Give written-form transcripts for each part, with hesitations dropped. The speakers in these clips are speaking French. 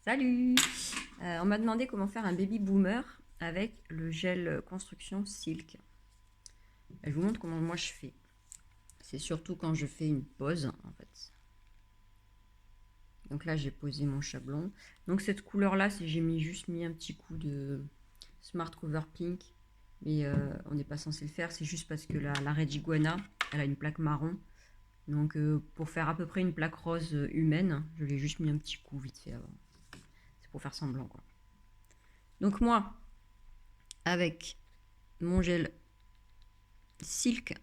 Salut! On m'a demandé comment faire un baby boomer avec le gel construction Silk. Je vous montre comment moi je fais. C'est surtout quand je fais une pose en fait. Donc là j'ai posé mon chablon. Donc cette couleur là, c'est j'ai juste mis un petit coup de Smart Cover Pink. Mais on n'est pas censé le faire, c'est juste parce que la Red Iguana, elle a une plaque marron. Donc pour faire à peu près une plaque rose humaine, je l'ai juste mis un petit coup vite fait avant. C'est pour faire semblant quoi. Donc moi, avec mon gel Silk,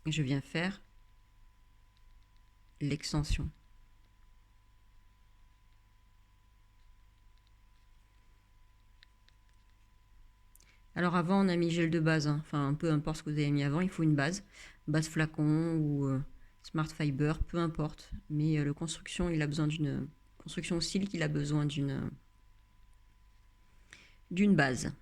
je viens faire l'extension. Alors avant on a mis gel de base, hein. Enfin peu importe ce que vous avez mis avant, il faut une base flacon ou Smart Fiber, peu importe. Mais le construction, il a besoin d'une construction Silk, il a besoin d'une base.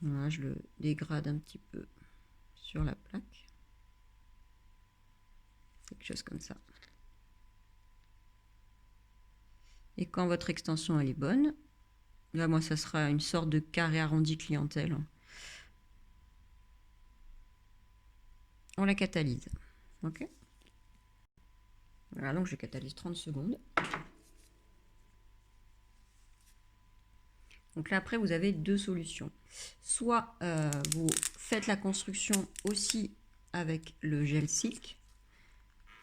Voilà, je le dégrade un petit peu sur la plaque. Quelque chose comme ça. Et quand votre extension elle est bonne, là moi ça sera une sorte de carré arrondi clientèle. On la catalyse. Ok. Voilà, donc je catalyse 30 secondes. Donc là, après, vous avez deux solutions. Soit vous faites la construction aussi avec le gel Silk,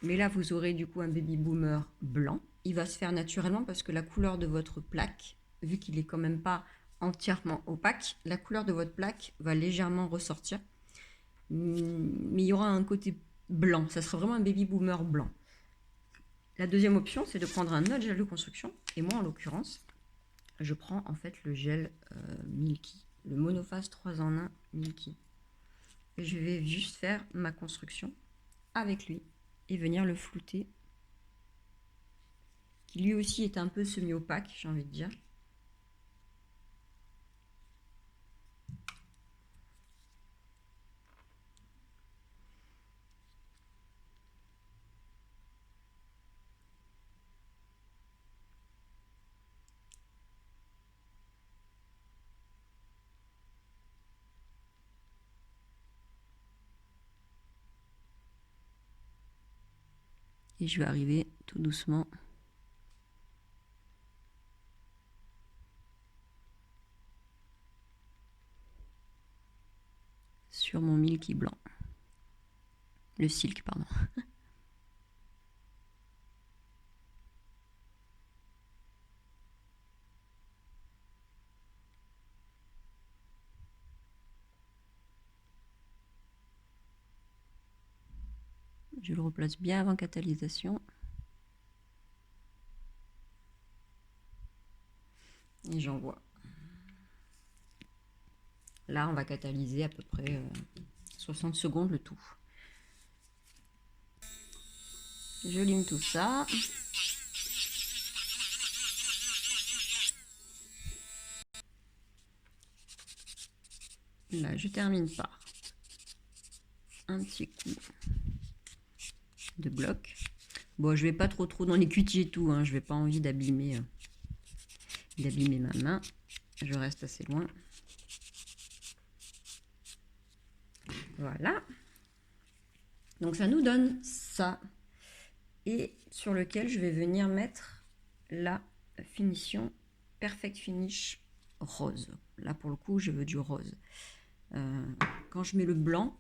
mais là, vous aurez du coup un baby boomer blanc. Il va se faire naturellement parce que la couleur de votre plaque, vu qu'il est quand même pas entièrement opaque, la couleur de votre plaque va légèrement ressortir. Mais il y aura un côté blanc. Ça sera vraiment un baby boomer blanc. La deuxième option, c'est de prendre un autre gel de construction. Et moi, en l'occurrence, je prends en fait le gel Milky, le monophase 3 en 1 Milky. Et je vais juste faire ma construction avec lui et venir le flouter, qui lui aussi est un peu semi-opaque, j'ai envie de dire. Et je vais arriver tout doucement sur mon Milky blanc. Le Silk, pardon. Je le replace bien avant catalysation. Et j'envoie. Là, on va catalyser à peu près 60 secondes le tout. Je lime tout ça. Là, je termine par un petit coup de bloc. Bon, je vais pas trop dans les cutis et tout, hein. Je n'ai pas envie d'abîmer ma main. Je reste assez loin. Voilà. Donc ça nous donne ça. Et sur lequel je vais venir mettre la finition Perfect Finish rose. Là pour le coup je veux du rose. Quand je mets le blanc,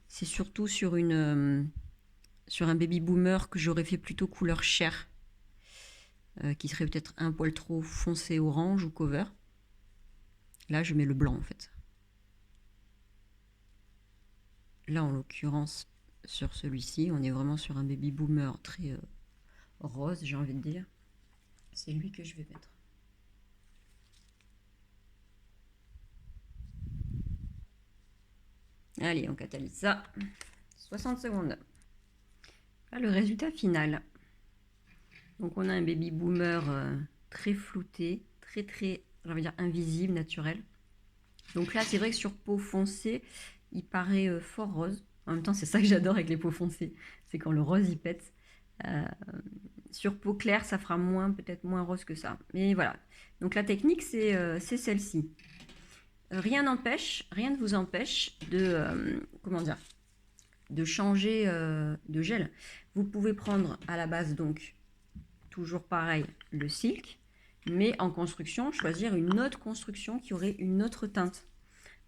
c'est surtout sur un baby boomer que j'aurais fait plutôt couleur chair, qui serait peut-être un poil trop foncé orange ou cover. Là je mets le blanc en fait. Là en l'occurrence sur celui-ci on est vraiment sur un baby boomer très rose, j'ai envie de dire. C'est lui que je vais mettre. Allez, on catalyse ça. 60 secondes. Là, le résultat final. Donc on a un baby boomer très flouté, très j'ai envie de dire invisible, naturel. Donc là, c'est vrai que sur peau foncée, il paraît fort rose. En même temps, c'est ça que j'adore avec les peaux foncées, c'est quand le rose il pète. Sur peau claire, ça fera peut-être moins rose que ça. Mais voilà. Donc la technique, c'est celle-ci. Rien ne vous empêche de changer de gel. Vous pouvez prendre à la base donc toujours pareil le silk, mais en construction, choisir une autre construction qui aurait une autre teinte.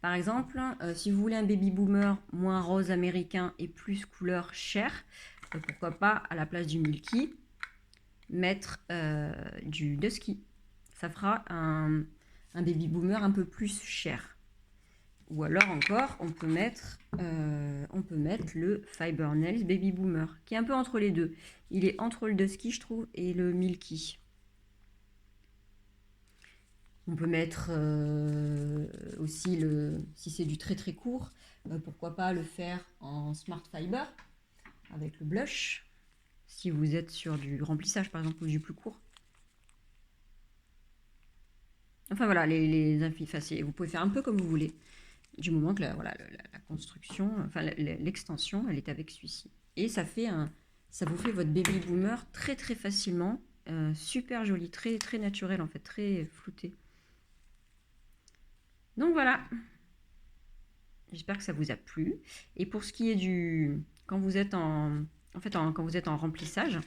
Par exemple, si vous voulez un baby boomer moins rose américain et plus couleur chair, pourquoi pas à la place du milky mettre du dusky. Ça fera un baby boomer un peu plus chair. Ou alors encore, on peut mettre le Fiber Nails Baby Boomer, qui est un peu entre les deux. Il est entre le Dusky, je trouve, et le Milky. On peut mettre aussi, si c'est du très très court, pourquoi pas le faire en Smart Fiber, avec le blush, si vous êtes sur du remplissage par exemple, ou du plus court. Enfin voilà, vous pouvez faire un peu comme vous voulez. Du moment que la construction, enfin l'extension, elle est avec celui-ci. Et ça vous fait votre baby boomer très très facilement, super joli, très très naturel en fait, très flouté. Donc voilà, j'espère que ça vous a plu. Et pour ce qui est quand vous êtes en remplissage,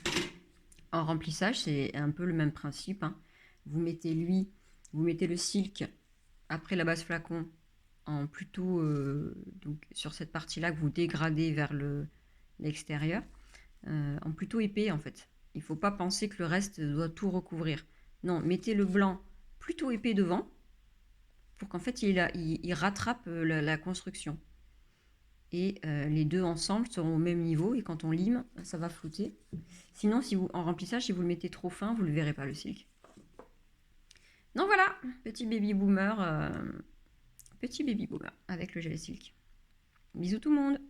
c'est un peu le même principe, hein. Vous mettez le silk après la base flacon en plutôt donc sur cette partie-là que vous dégradez vers l'extérieur, en plutôt épais en fait. Il ne faut pas penser que le reste doit tout recouvrir. Non, mettez le blanc plutôt épais devant pour qu'en fait il rattrape la construction. Et les deux ensemble seront au même niveau et quand on lime, ça va flouter. Sinon, en remplissage, si vous le mettez trop fin, vous ne le verrez pas le silk. Donc voilà, petit baby boomer avec le gel silk. Bisous tout le monde!